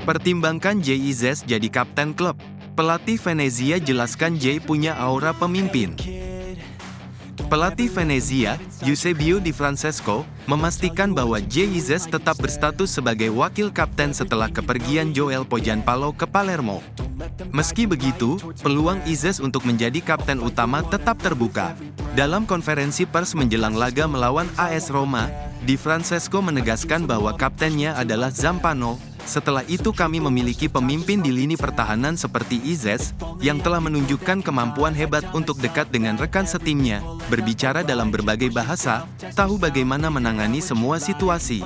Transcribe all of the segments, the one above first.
Pertimbangkan Jay Izzes jadi kapten klub. Pelatih Venezia jelaskan Jay punya aura pemimpin. Pelatih Venezia, Eusebio Di Francesco, memastikan bahwa Jay Izzes tetap berstatus sebagai wakil kapten setelah kepergian Joel Pogianpalo ke Palermo. Meski begitu, peluang Izzes untuk menjadi kapten utama tetap terbuka. Dalam konferensi pers menjelang laga melawan AS Roma, Di Francesco menegaskan bahwa kaptennya adalah Zampano. Setelah itu kami memiliki pemimpin di lini pertahanan seperti Izzes, yang telah menunjukkan kemampuan hebat untuk dekat dengan rekan setimnya, berbicara dalam berbagai bahasa, tahu bagaimana menangani semua situasi.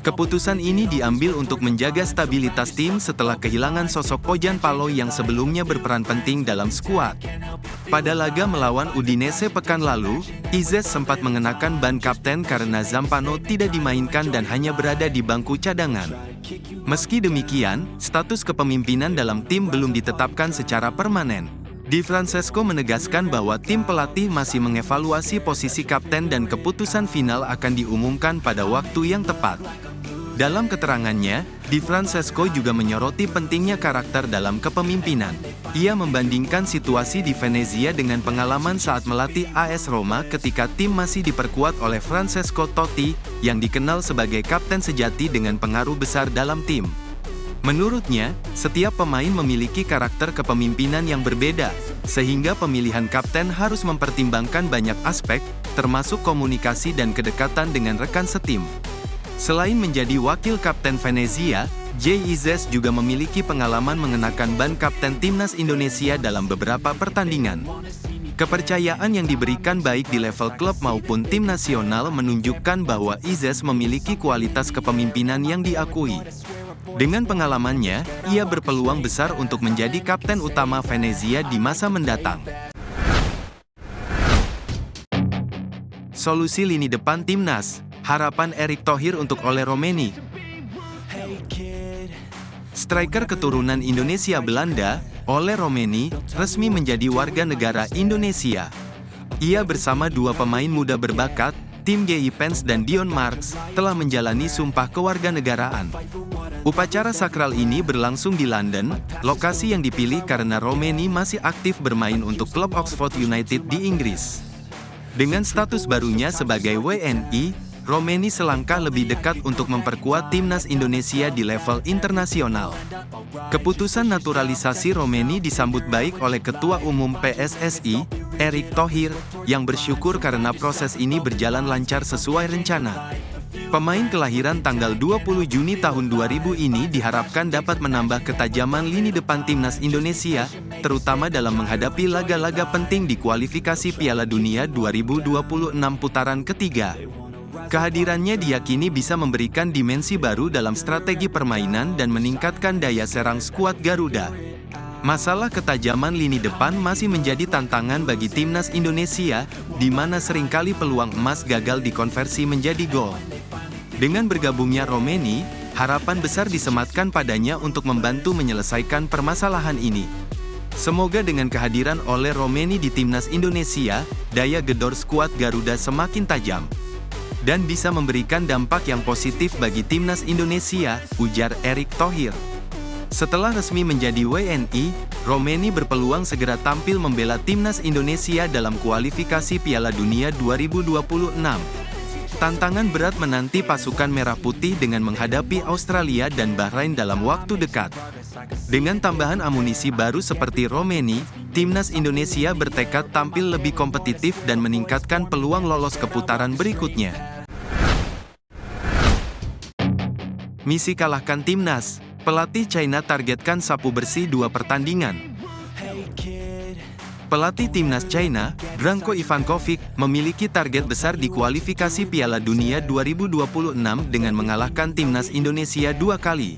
Keputusan ini diambil untuk menjaga stabilitas tim setelah kehilangan sosok Pogianpalo yang sebelumnya berperan penting dalam skuad. Pada laga melawan Udinese pekan lalu, Izzes sempat mengenakan ban kapten karena Zampano tidak dimainkan dan hanya berada di bangku cadangan. Meski demikian, status kepemimpinan dalam tim belum ditetapkan secara permanen. Di Francesco menegaskan bahwa tim pelatih masih mengevaluasi posisi kapten dan keputusan final akan diumumkan pada waktu yang tepat. Dalam keterangannya, Di Francesco juga menyoroti pentingnya karakter dalam kepemimpinan. Ia membandingkan situasi di Venezia dengan pengalaman saat melatih AS Roma ketika tim masih diperkuat oleh Francesco Totti, yang dikenal sebagai kapten sejati dengan pengaruh besar dalam tim. Menurutnya, setiap pemain memiliki karakter kepemimpinan yang berbeda, sehingga pemilihan kapten harus mempertimbangkan banyak aspek, termasuk komunikasi dan kedekatan dengan rekan setim. Selain menjadi wakil kapten Venezia, Jay Izzes juga memiliki pengalaman mengenakan ban kapten timnas Indonesia dalam beberapa pertandingan. Kepercayaan yang diberikan baik di level klub maupun tim nasional menunjukkan bahwa Izzes memiliki kualitas kepemimpinan yang diakui. Dengan pengalamannya, ia berpeluang besar untuk menjadi kapten utama Venezia di masa mendatang. Solusi lini depan timnas. Harapan Erick Thohir untuk Ole Roemeny. Striker keturunan Indonesia Belanda, Ole Roemeny, resmi menjadi warga negara Indonesia. Ia bersama dua pemain muda berbakat, Tim G.I. Pence dan Dion Marks, telah menjalani sumpah kewarganegaraan. Upacara sakral ini berlangsung di London, lokasi yang dipilih karena Roemeny masih aktif bermain untuk klub Oxford United di Inggris. Dengan status barunya sebagai WNI, Roemeny selangkah lebih dekat untuk memperkuat timnas Indonesia di level internasional. Keputusan naturalisasi Roemeny disambut baik oleh Ketua Umum PSSI, Erick Thohir, yang bersyukur karena proses ini berjalan lancar sesuai rencana. Pemain kelahiran tanggal 20 Juni tahun 2000 ini diharapkan dapat menambah ketajaman lini depan timnas Indonesia, terutama dalam menghadapi laga-laga penting di kualifikasi Piala Dunia 2026 putaran ketiga. Kehadirannya diyakini bisa memberikan dimensi baru dalam strategi permainan dan meningkatkan daya serang skuad Garuda. Masalah ketajaman lini depan masih menjadi tantangan bagi timnas Indonesia, di mana seringkali peluang emas gagal dikonversi menjadi gol. Dengan bergabungnya Roemeny, harapan besar disematkan padanya untuk membantu menyelesaikan permasalahan ini. Semoga dengan kehadiran Ole Roemeny di timnas Indonesia, daya gedor skuad Garuda semakin tajam dan bisa memberikan dampak yang positif bagi timnas Indonesia, ujar Erick Thohir. Setelah resmi menjadi WNI, Roemeny berpeluang segera tampil membela timnas Indonesia dalam kualifikasi Piala Dunia 2026. Tantangan berat menanti pasukan merah putih dengan menghadapi Australia dan Bahrain dalam waktu dekat. Dengan tambahan amunisi baru seperti Roemeny, timnas Indonesia bertekad tampil lebih kompetitif dan meningkatkan peluang lolos ke putaran berikutnya. Misi kalahkan timnas. Pelatih China targetkan sapu bersih 2 pertandingan. Pelatih timnas China, Branko Ivankovic, memiliki target besar di kualifikasi Piala Dunia 2026 dengan mengalahkan timnas Indonesia 2 kali.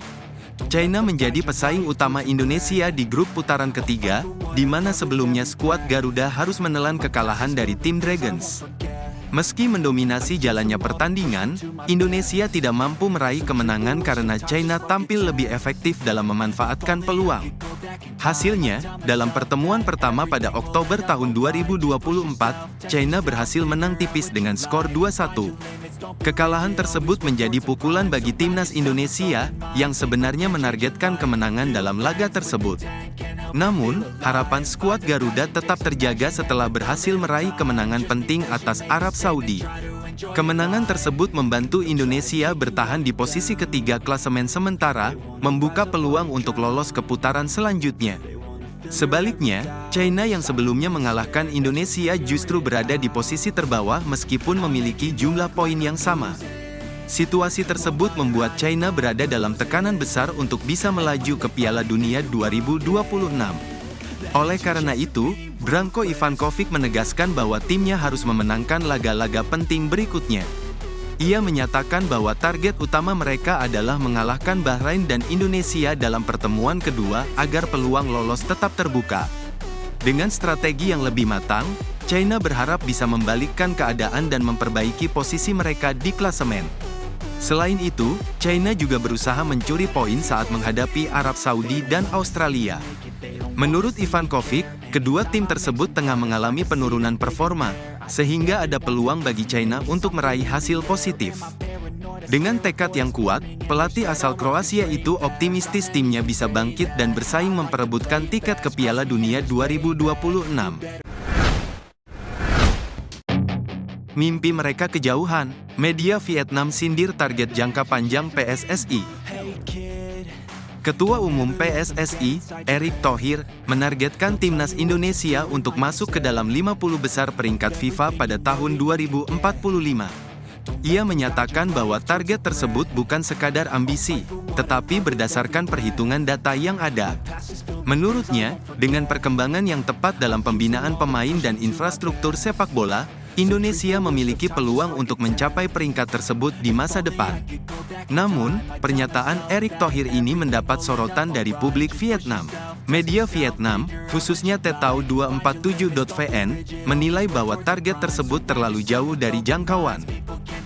China menjadi pesaing utama Indonesia di grup putaran ketiga, di mana sebelumnya skuad Garuda harus menelan kekalahan dari tim Dragons. Meski mendominasi jalannya pertandingan, Indonesia tidak mampu meraih kemenangan karena China tampil lebih efektif dalam memanfaatkan peluang. Hasilnya, dalam pertemuan pertama pada Oktober tahun 2024, China berhasil menang tipis dengan skor 2-1. Kekalahan tersebut menjadi pukulan bagi timnas Indonesia, yang sebenarnya menargetkan kemenangan dalam laga tersebut. Namun, harapan skuad Garuda tetap terjaga setelah berhasil meraih kemenangan penting atas Arab Saudi. Kemenangan tersebut membantu Indonesia bertahan di posisi ketiga klasemen sementara, membuka peluang untuk lolos ke putaran selanjutnya. Sebaliknya, China yang sebelumnya mengalahkan Indonesia justru berada di posisi terbawah meskipun memiliki jumlah poin yang sama. Situasi tersebut membuat China berada dalam tekanan besar untuk bisa melaju ke Piala Dunia 2026. Oleh karena itu, Branko Ivankovic menegaskan bahwa timnya harus memenangkan laga-laga penting berikutnya. Ia menyatakan bahwa target utama mereka adalah mengalahkan Bahrain dan Indonesia dalam pertemuan kedua agar peluang lolos tetap terbuka. Dengan strategi yang lebih matang, China berharap bisa membalikkan keadaan dan memperbaiki posisi mereka di klasemen. Selain itu, China juga berusaha mencuri poin saat menghadapi Arab Saudi dan Australia. Menurut Ivankovic, kedua tim tersebut tengah mengalami penurunan performa, sehingga ada peluang bagi China untuk meraih hasil positif. Dengan tekad yang kuat, pelatih asal Kroasia itu optimistis timnya bisa bangkit dan bersaing memperebutkan tiket ke Piala Dunia 2026. Mimpi mereka kejauhan, media Vietnam sindir target jangka panjang PSSI. Ketua Umum PSSI, Erick Thohir, menargetkan timnas Indonesia untuk masuk ke dalam 50 besar peringkat FIFA pada tahun 2045. Ia menyatakan bahwa target tersebut bukan sekadar ambisi, tetapi berdasarkan perhitungan data yang ada. Menurutnya, dengan perkembangan yang tepat dalam pembinaan pemain dan infrastruktur sepak bola, Indonesia memiliki peluang untuk mencapai peringkat tersebut di masa depan. Namun, pernyataan Erick Thohir ini mendapat sorotan dari publik Vietnam. Media Vietnam, khususnya Tetau247.vn, menilai bahwa target tersebut terlalu jauh dari jangkauan.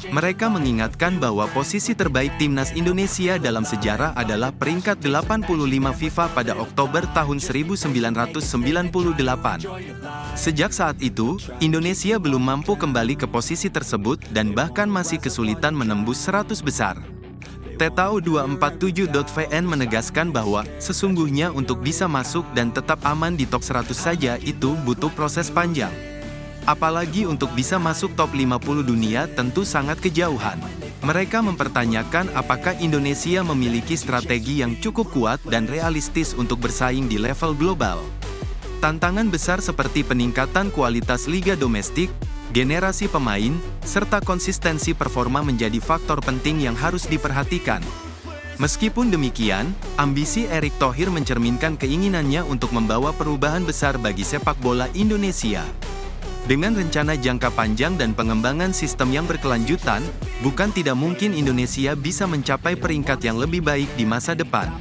Mereka mengingatkan bahwa posisi terbaik timnas Indonesia dalam sejarah adalah peringkat 85 FIFA pada Oktober tahun 1998. Sejak saat itu, Indonesia belum mampu kembali ke posisi tersebut dan bahkan masih kesulitan menembus 100 besar. Tetau247.vn menegaskan bahwa, sesungguhnya untuk bisa masuk dan tetap aman di top 100 saja itu butuh proses panjang. Apalagi untuk bisa masuk top 50 dunia tentu sangat kejauhan. Mereka mempertanyakan apakah Indonesia memiliki strategi yang cukup kuat dan realistis untuk bersaing di level global. Tantangan besar seperti peningkatan kualitas liga domestik, generasi pemain, serta konsistensi performa menjadi faktor penting yang harus diperhatikan. Meskipun demikian, ambisi Erick Thohir mencerminkan keinginannya untuk membawa perubahan besar bagi sepak bola Indonesia. Dengan rencana jangka panjang dan pengembangan sistem yang berkelanjutan, bukan tidak mungkin Indonesia bisa mencapai peringkat yang lebih baik di masa depan.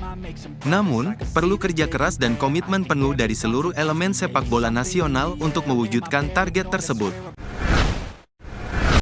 Namun, perlu kerja keras dan komitmen penuh dari seluruh elemen sepak bola nasional untuk mewujudkan target tersebut.